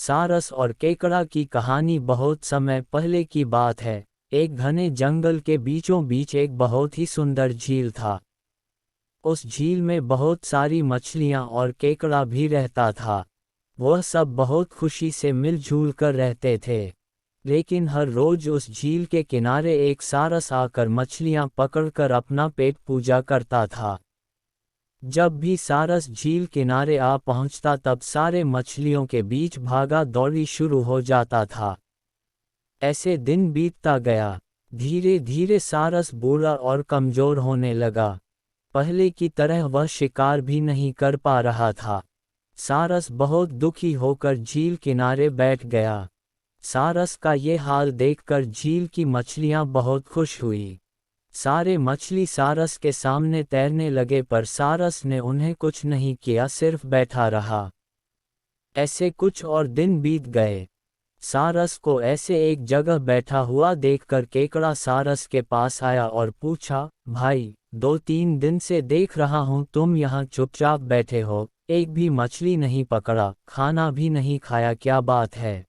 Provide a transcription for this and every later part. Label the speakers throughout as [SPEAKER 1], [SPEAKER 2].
[SPEAKER 1] सारस और केकड़ा की कहानी बहुत समय पहले की बात है। एक घने जंगल के बीचों बीच एक बहुत ही सुंदर झील था। उस झील में बहुत सारी मछलियां और केकड़ा भी रहता था। वह सब बहुत खुशी से मिलजुल कर रहते थे। लेकिन हर रोज उस झील के किनारे एक सारस आकर मछलियां पकड़कर अपना पेट पूजा करता था। जब भी सारस झील किनारे आ पहुंचता तब सारे मछलियों के बीच भागा दौड़ी शुरू हो जाता था। ऐसे दिन बीतता गया। धीरे धीरे सारस बूढ़ा और कमजोर होने लगा। पहले की तरह वह शिकार भी नहीं कर पा रहा था। सारस बहुत दुखी होकर झील किनारे बैठ गया। सारस का ये हाल देखकर झील की मछलियां बहुत खुश हुई। सारे मछली सारस के सामने तैरने लगे पर सारस ने उन्हें कुछ नहीं किया, सिर्फ बैठा रहा। ऐसे कुछ और दिन बीत गए। सारस को ऐसे एक जगह बैठा हुआ देखकर केकड़ा सारस के पास आया और पूछा, भाई, 2-3 दिन से देख रहा हूँ तुम यहाँ चुपचाप बैठे हो, एक भी मछली नहीं पकड़ा, खाना भी नहीं खाया, क्या बात है?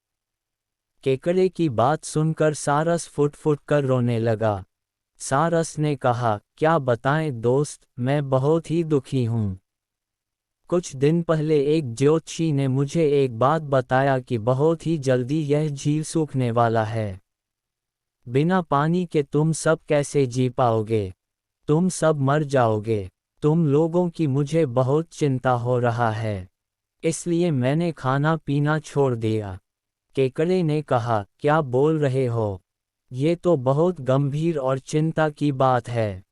[SPEAKER 1] केकड़े की बात सुनकर सारस फुट फुट कर रोने लगा। सारस ने कहा, क्या बताएं दोस्त, मैं बहुत ही दुखी हूँ। कुछ दिन पहले एक ज्योतिषी ने मुझे एक बात बताया कि बहुत ही जल्दी यह झील सूखने वाला है। बिना पानी के तुम सब कैसे जी पाओगे? तुम सब मर जाओगे। तुम लोगों की मुझे बहुत चिंता हो रहा है, इसलिए मैंने खाना पीना छोड़ दिया। केकड़े ने कहा, क्या बोल रहे हो? ये तो बहुत गंभीर और चिंता की बात है।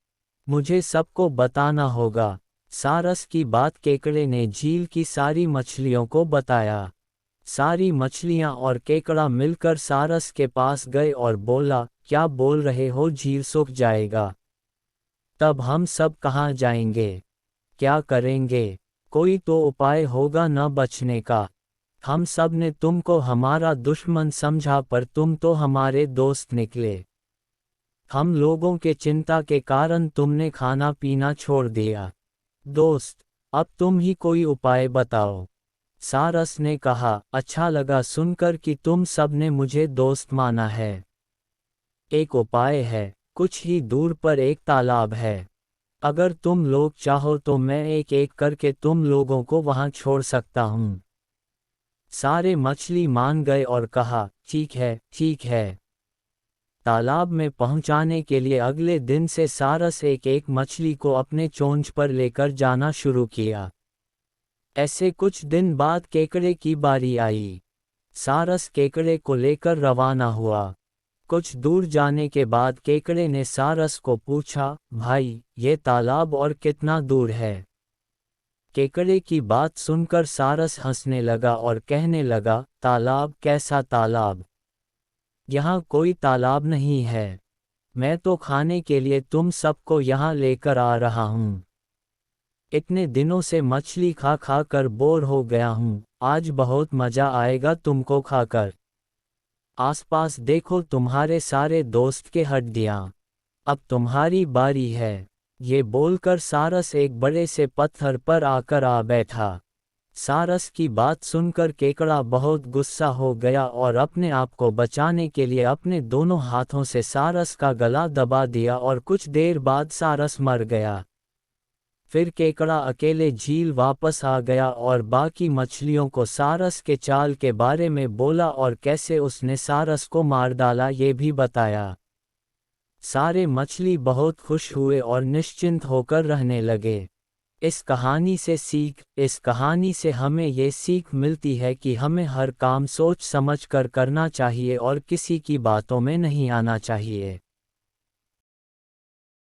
[SPEAKER 1] मुझे सबको बताना होगा। सारस की बात केकड़े ने झील की सारी मछलियों को बताया। सारी मछलियां और केकड़ा मिलकर सारस के पास गए और बोला, क्या बोल रहे हो, झील सूख जाएगा? तब हम सब कहाँ जाएंगे? क्या करेंगे? कोई तो उपाय होगा न बचने का। हम सब ने तुमको हमारा दुश्मन समझा पर तुम तो हमारे दोस्त निकले। हम लोगों के चिंता के कारण तुमने खाना पीना छोड़ दिया। दोस्त, अब तुम ही कोई उपाय बताओ। सारस ने कहा, अच्छा लगा सुनकर कि तुम सब ने मुझे दोस्त माना है। एक उपाय है, कुछ ही दूर पर एक तालाब है। अगर तुम लोग चाहो तो मैं एक एक करके तुम लोगों को वहां छोड़ सकता हूँ। सारे मछली मान गए और कहा, ठीक है, ठीक है। तालाब में पहुंचाने के लिए अगले दिन से सारस एक एक मछली को अपने चोंच पर लेकर जाना शुरू किया। ऐसे कुछ दिन बाद केकड़े की बारी आई। सारस केकड़े को लेकर रवाना हुआ। कुछ दूर जाने के बाद केकड़े ने सारस को पूछा, भाई, ये तालाब और कितना दूर है? केकड़े की बात सुनकर सारस हंसने लगा और कहने लगा, तालाब? कैसा तालाब? यहाँ कोई तालाब नहीं है। मैं तो खाने के लिए तुम सबको यहाँ लेकर आ रहा हूँ। इतने दिनों से मछली खा खा कर बोर हो गया हूँ, आज बहुत मजा आएगा तुमको खाकर। आसपास देखो, तुम्हारे सारे दोस्त के हड्डियाँ। अब तुम्हारी बारी है। ये बोलकर सारस एक बड़े से पत्थर पर आकर आ बैठा। सारस की बात सुनकर केकड़ा बहुत गुस्सा हो गया और अपने आप को बचाने के लिए अपने दोनों हाथों से सारस का गला दबा दिया और कुछ देर बाद सारस मर गया। फिर केकड़ा अकेले झील वापस आ गया और बाकी मछलियों को सारस के चाल के बारे में बोला और कैसे उसने सारस को मार डाला ये भी बताया। सारे मछली बहुत खुश हुए और निश्चिंत होकर रहने लगे। इस कहानी से हमें ये सीख मिलती है कि हमें हर काम सोच समझ कर करना चाहिए और किसी की बातों में नहीं आना चाहिए।